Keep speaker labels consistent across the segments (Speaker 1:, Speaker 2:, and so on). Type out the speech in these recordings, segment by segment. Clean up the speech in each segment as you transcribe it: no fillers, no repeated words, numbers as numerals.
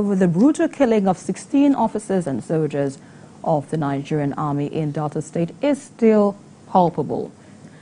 Speaker 1: Over the brutal killing of 16 officers and soldiers of the Nigerian Army in Delta State is still palpable.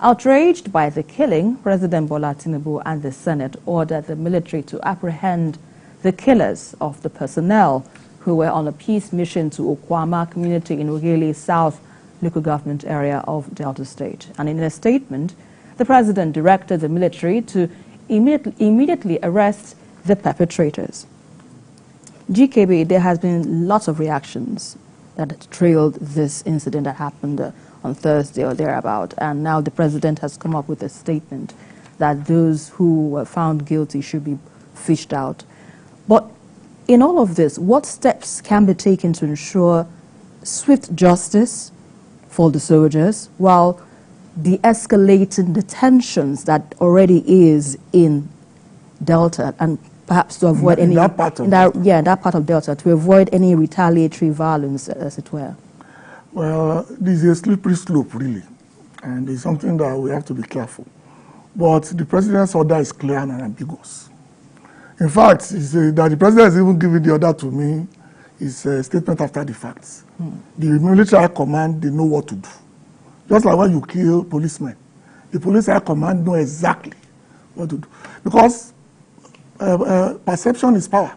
Speaker 1: Outraged by the killing, President Bola Tinubu and the Senate ordered the military to apprehend the killers of the personnel who were on a peace mission to Okuama community in Ughelli South local government area of Delta State. And in a statement, the president directed the military to immediately arrest the perpetrators. GKB, there has been lots of reactions that trailed this incident that happened on Thursday or thereabout, and now the president has come up with a statement that those who were found guilty should be fished out. But in all of this, what steps can be taken to ensure swift justice for the soldiers while de-escalating the tensions that already is in Delta, and perhaps to avoid that part of Delta, to avoid any retaliatory violence, as it were?
Speaker 2: Well, this is a slippery slope, really, and it's something that we have to be careful. But the president's order is clear and unambiguous. In fact, that the president has even given the order to me is a statement after the facts. The military high command, they know what to do. Just like when you kill policemen, the police high command know exactly what to do. Because perception is power.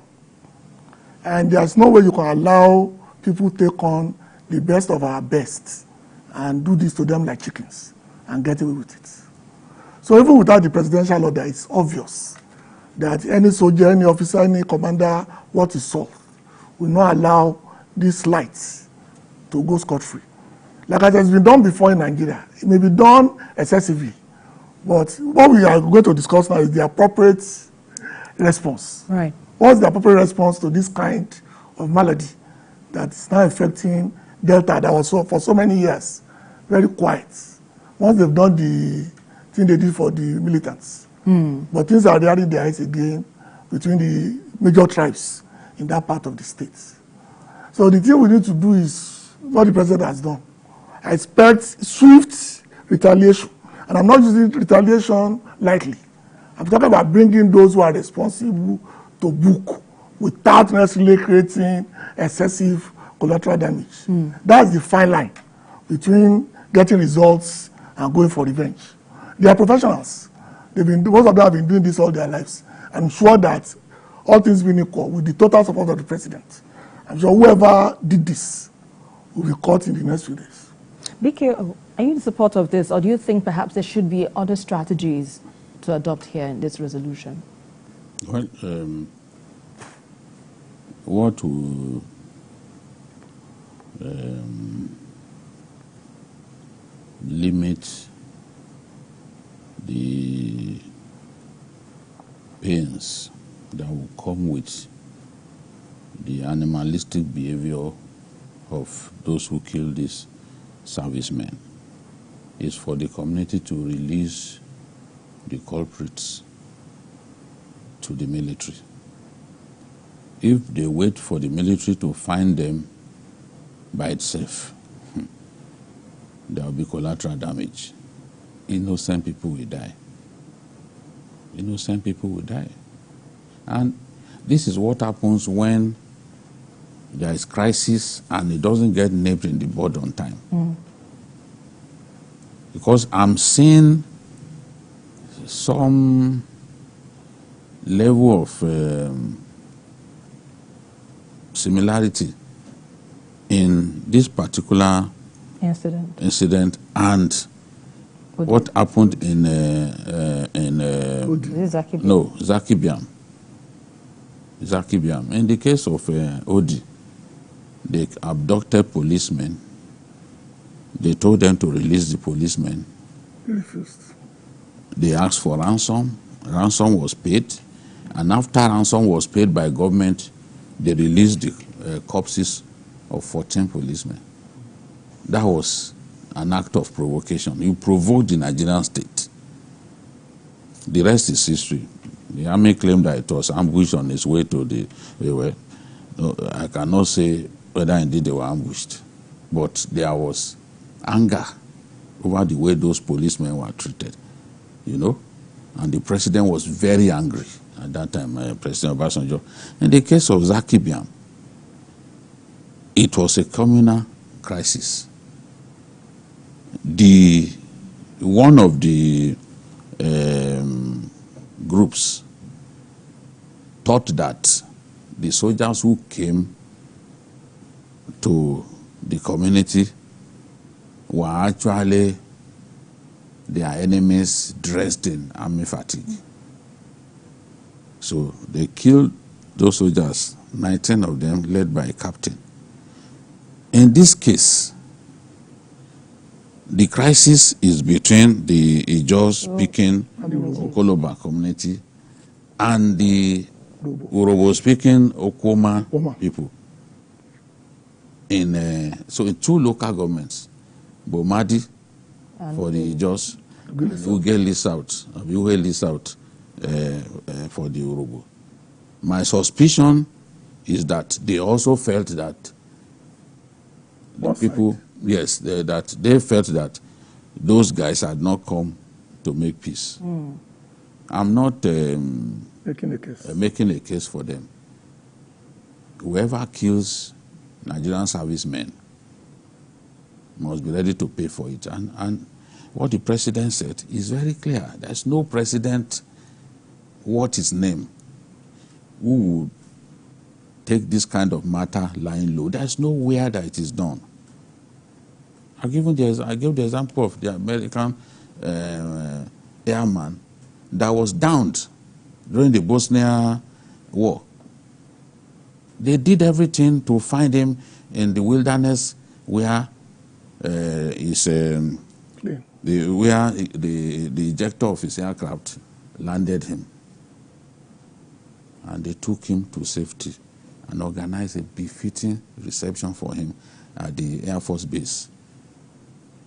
Speaker 2: And there's no way you can allow people to take on the best of our best and do this to them like chickens and get away with it. So even without the presidential order, it's obvious that any soldier, any officer, any commander, what is solved, will not allow these lights to go scot-free. Like it has been done before in Nigeria. It may be done excessively, but what we are going to discuss now is the appropriate response.
Speaker 1: Right.
Speaker 2: What's the appropriate response to this kind of malady that is now affecting Delta that was for so many years very quiet? Once they've done the thing they did for the militants. But things are rearing their eyes again between the major tribes in that part of the state. So the thing we need to do is what the president has done. I expect swift retaliation. And I'm not using retaliation lightly. I'm talking about bringing those who are responsible to book without necessarily creating excessive collateral damage. That's the fine line between getting results and going for revenge. They are professionals. Most of them have been doing this all their lives. I'm sure that all things being equal, with the total support of the president, I'm sure whoever did this will be caught in the next few days.
Speaker 1: BK, are you in support of this, or do you think perhaps there should be other strategies to adopt here in this resolution?
Speaker 3: Well, what will limit the pains that will come with the animalistic behavior of those who kill these servicemen is for the community to release the culprits to the military. If they wait for the military to find them by itself, there will be collateral damage. Innocent people will die. Innocent people will die. And this is what happens when there is crisis and it doesn't get nipped in the bud on time. Because I'm seeing some level of similarity in this particular incident and what happened in Zakibiam. In the case of Odi, they abducted policemen. They told them to release the policemen.
Speaker 2: They refused.
Speaker 3: They asked for ransom. Ransom was paid. And after ransom was paid by government, they released the corpses of 14 policemen. That was an act of provocation. You provoked the Nigerian state. The rest is history. The army claimed that it was ambushed on its way to the... No, I cannot say whether indeed they were ambushed. But there was anger over the way those policemen were treated, you know. And the president was very angry. at that time, President Obasanjo. In the case of Zaki Biam, it was a communal crisis. One of the groups thought that the soldiers who came to the community were actually their enemies dressed in army fatigue. So they killed those soldiers, 19 of them led by a captain. In this case, the crisis is between the Ijaw-speaking Okoloba community and the Urhobo-speaking Okuama people. So in two local governments, Bomadi for the Ijaws, Ughelli South for the Urhobo. My suspicion is that they also felt that the people, yes, that they felt that those guys had not come to make peace. I'm not making a case for them. Whoever kills Nigerian servicemen must be ready to pay for it. And what the president said is very clear. There's no president, what his name, who would take this kind of matter lying low. There's nowhere that it is done. I gave the example of the American airman that was downed during the Bosnia War. They did everything to find him in the wilderness where the ejector of his aircraft landed him. And they took him to safety and organized a befitting reception for him at the Air Force Base.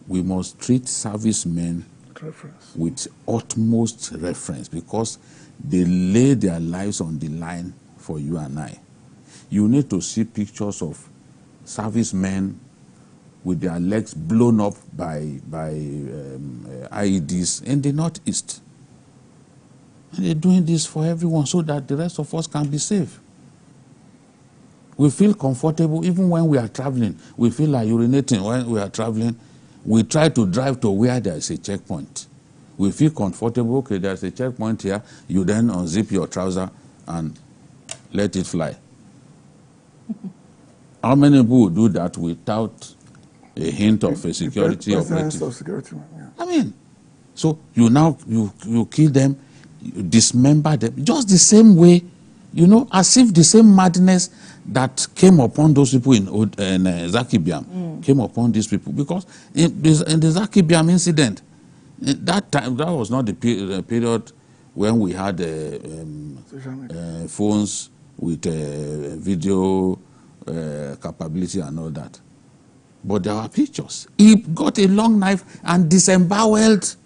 Speaker 3: We must treat servicemen with utmost reference because they lay their lives on the line for you and I. You need to see pictures of servicemen with their legs blown up by IEDs in the Northeast. And they're doing this for everyone so that the rest of us can be safe. We feel comfortable even when we are traveling. We feel like urinating when we are traveling. We try to drive to where there is a checkpoint. We feel comfortable, okay, there's a checkpoint here. You then unzip your trouser and let it fly. How many people would do that without a hint of a security operative? I mean, so you kill them, you dismember them, just the same way, you know, as if the same madness that came upon those people in Zaki Biam came upon these people. Because in the Zaki Biam incident, that time, that was not the period when we had phones with video capability and all that. But there were pictures. He got a long knife and disemboweled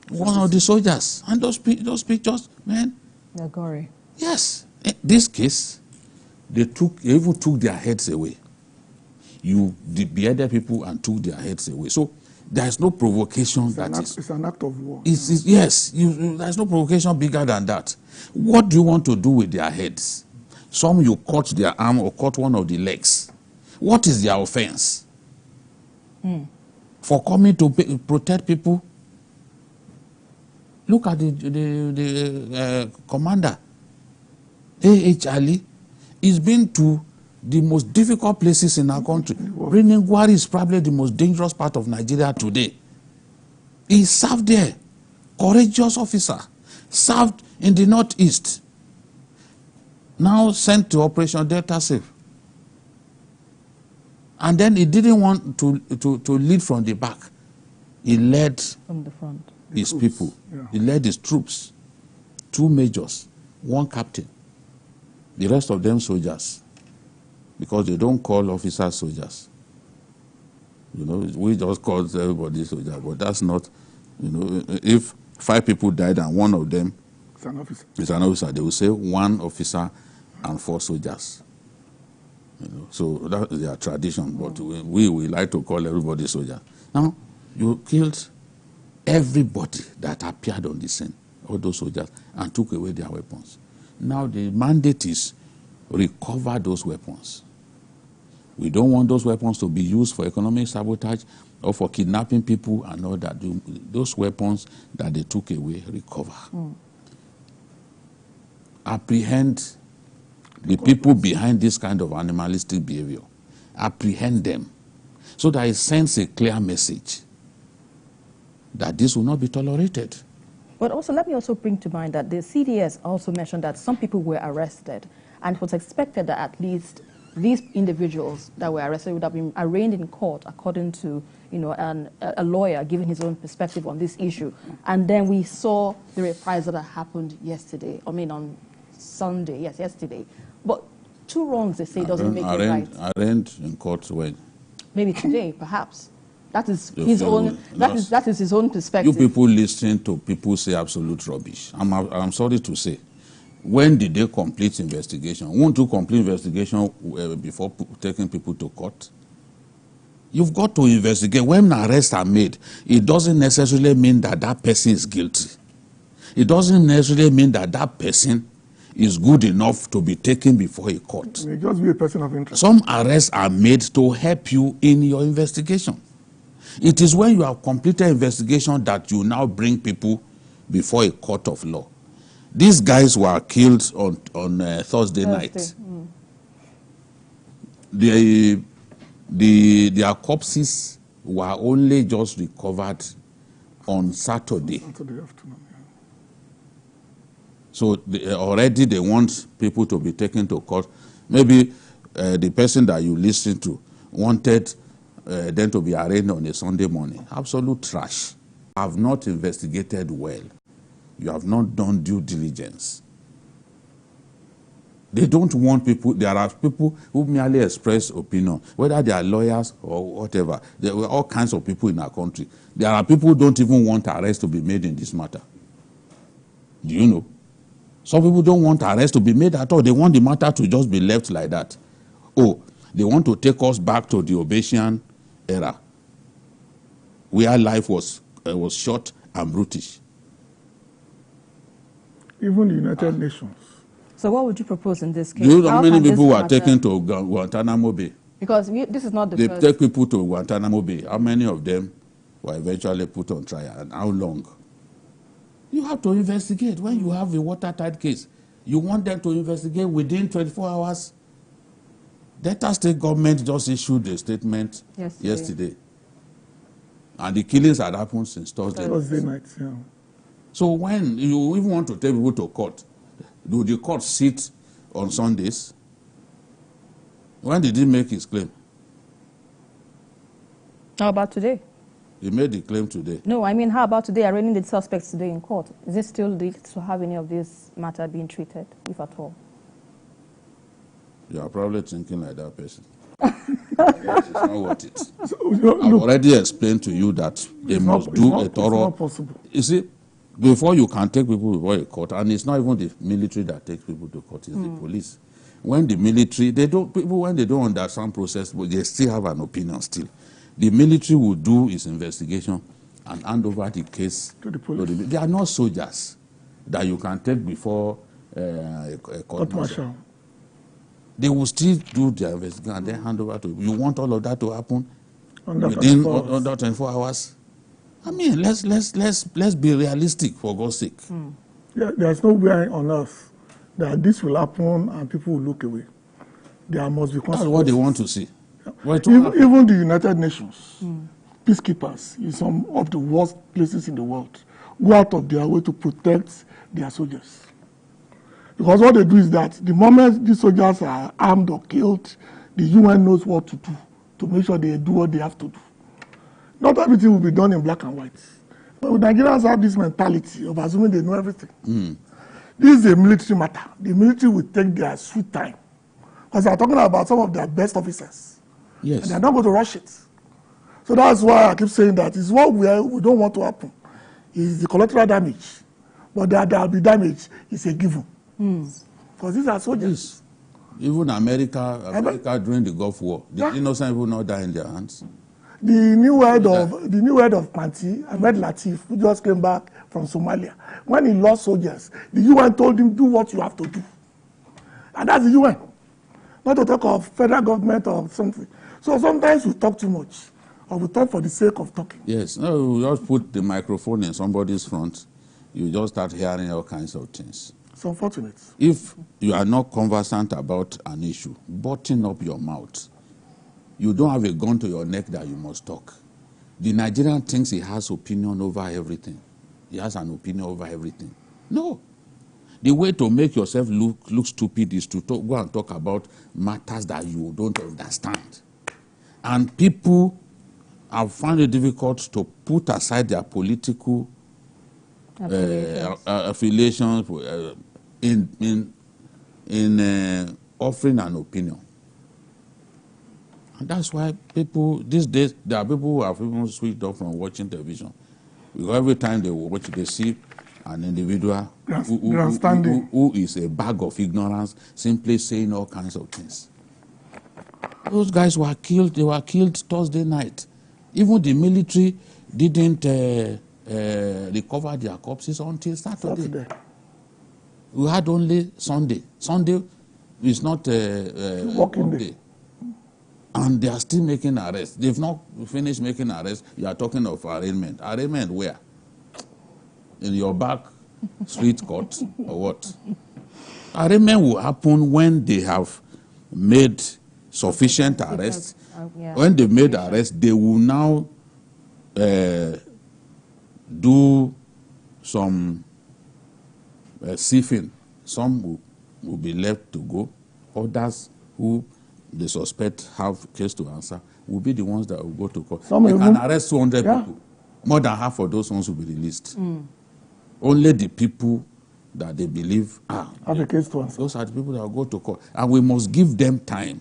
Speaker 3: one of the soldiers. And those pictures, man.
Speaker 1: They're gory.
Speaker 3: Yes. In this case, they even took their heads away. You beheaded people and took their heads away. So there is no provocation
Speaker 2: It's an act of war.
Speaker 3: Yes, there's no provocation bigger than that. What do you want to do with their heads? Some you cut their arm or cut one of the legs. What is their offense? For coming to protect people? Look at the commander, A.H. Ali. He's been to the most difficult places in our country. Gwari is probably the most dangerous part of Nigeria today. He served there. Courageous officer. Served in the Northeast. Now sent to Operation Delta Safe. And then he didn't want to lead from the back. He led
Speaker 1: from the front.
Speaker 3: His people. Yeah. He led his troops. 2 majors, 1 captain. The rest of them soldiers. Because they don't call officers soldiers. You know, we just call everybody soldier, but that's not, you know, if 5 people died and 1 of them is an officer, they will say 1 officer and 4 soldiers. You know, so that is their tradition, but we like to call everybody soldier. Now, you killed everybody that appeared on the scene. all those soldiers, and took away their weapons. Now the mandate is recover those weapons. We don't want those weapons to be used for economic sabotage or for kidnapping people and all that. Those weapons that they took away, recover. Apprehend the people behind this kind of animalistic behavior. Apprehend them so that it sends a clear message that this will not be tolerated.
Speaker 1: But also, let me also bring to mind that the CDS also mentioned that some people were arrested, and it was expected that at least these individuals that were arrested would have been arraigned in court according to, a lawyer giving his own perspective on this issue. And then we saw the reprisal that happened yesterday, on Sunday, yes, yesterday. But two wrongs, they say, doesn't make it right.
Speaker 3: Arraigned in court when?
Speaker 1: Maybe today, perhaps. That is his own. That is his own perspective.
Speaker 3: You people listening to people say absolute rubbish. I'm sorry to say. When did they complete investigation? Won't you complete investigation before taking people to court? You've got to investigate. When arrests are made, it doesn't necessarily mean that that person is guilty. It doesn't necessarily mean that that person is good enough to be taken before a court.
Speaker 2: It may just be a person of interest.
Speaker 3: Some arrests are made to help you in your investigation. It is when you have completed investigation that you now bring people before a court of law. These guys were killed on Thursday night. Their corpses were only just recovered on Saturday.
Speaker 2: Saturday afternoon, yeah.
Speaker 3: So already they want people to be taken to court. Maybe the person that you listen to wanted them to be arraigned on a Sunday morning. Absolute trash. Have not investigated well. You have not done due diligence. They don't want people. There are people who merely express opinion, whether they are lawyers or whatever. There were all kinds of people in our country. There are people who don't even want arrests to be made in this matter. Do you know? Some people don't want arrests to be made at all. They want the matter to just be left like that. Oh, they want to take us back to the Obesian era, where life was short and brutish.
Speaker 2: Even the United Nations.
Speaker 1: So what would you propose in this case?
Speaker 3: Do you know how many people were taken to Guantanamo Bay?
Speaker 1: Because this is not the first.
Speaker 3: They take people to Guantanamo Bay. How many of them were eventually put on trial, and how long? You have to investigate. When you have a watertight case, you want them to investigate within 24 hours. Delta State government just issued a statement yesterday. And the killings had happened since Thursday
Speaker 2: night. Yeah.
Speaker 3: So when you even want to take people to court, do the court sit on Sundays? When did he make his claim?
Speaker 1: How about today?
Speaker 3: He made the claim today.
Speaker 1: No, I mean, how about today, arraigning the suspects today in court? Is it still legal to have any of this matter being treated, if at all?
Speaker 3: You are probably thinking like that person. Yes, it's not worth it. I've already explained to you that they must do a thorough...
Speaker 2: It's not possible.
Speaker 3: You see, before you can take people before a court, and it's not even the military that takes people to court, it's the police. When the military, when they don't understand process, but they still have an opinion still. The military will do its investigation and hand over the case
Speaker 2: to the police.
Speaker 3: They are not soldiers that you can take before a court martial. They will still do their investigation and then hand over to you. You want all of that to happen within under 24 hours? I mean, let's be realistic, for God's sake.
Speaker 2: Yeah, there's no way on earth that this will happen and people will look away. There must be consequences.
Speaker 3: That's what they want to see.
Speaker 2: Yeah. Even the United Nations, peacekeepers in some of the worst places in the world, go out of their way to protect their soldiers. Because what they do is that the moment these soldiers are armed or killed, the UN knows what to do to make sure they do what they have to do. Not everything will be done in black and white. But Nigerians have this mentality of assuming they know everything. This is a military matter. The military will take their sweet time. Because they're talking about some of their best officers.
Speaker 3: Yes.
Speaker 2: And they're not going to rush it. So that's why I keep saying that it's what we don't want to happen. It's the collateral damage. But that there will be damage is a given. Because these are soldiers.
Speaker 3: Yes. Even America during the Gulf War, did innocent people not die in their hands?
Speaker 2: The new head of Panti, Ahmed Latif, who just came back from Somalia, when he lost soldiers, the UN told him, do what you have to do. And that's the UN. Not to talk of federal government or something. So sometimes we talk too much, or we talk for the sake of talking.
Speaker 3: Yes, no, you just put the microphone in somebody's front, you just start hearing all kinds of things.
Speaker 2: It's unfortunate.
Speaker 3: If you are not conversant about an issue, button up your mouth. You don't have a gun to your neck that you must talk. The Nigerian thinks he has opinion over everything. He has an opinion over everything. No. The way to make yourself look stupid is to go and talk about matters that you don't understand. And people have found it difficult to put aside their political affiliations in offering an opinion. And that's why people, these days, there are people who have even switched off from watching television. Because every time they watch, they see an individual who is a bag of ignorance, simply saying all kinds of things. Those guys were killed, they were killed Thursday night. Even the military didn't recover their corpses until Saturday. We had only Sunday. Sunday is not a working day. And they are still making arrests. They've not finished making arrests. You are talking of arraignment. Arraignment where? In your back street court or what? Arraignment will happen when they have made sufficient arrests. When they've made arrests, they will now do some sifting. Some will be left to go. Others who the suspect have case to answer will be the ones that will go to court. They can arrest 200 people. More than half of those ones will be released. Only the people that they believe have a case to answer. Those are the people that will go to court. And we must give them time.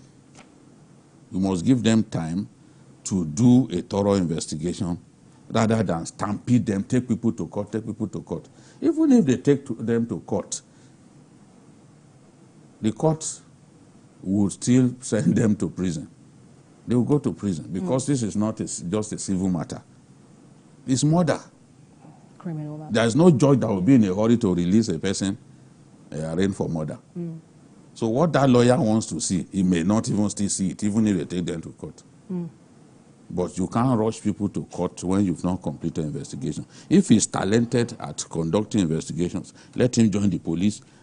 Speaker 3: We must give them time to do a thorough investigation rather than stampede them, take people to court, take people to court. Even if they take them to court, the court would still send them to prison. They will go to prison because this is not just a civil matter. It's murder.
Speaker 1: Criminal matter.
Speaker 3: There is no judge that will be in a hurry to release a person arraigned for murder. So what that lawyer wants to see, he may not even still see it, even if they take them to court. But you can't rush people to court when you've not completed investigation. If he's talented at conducting investigations, let him join the police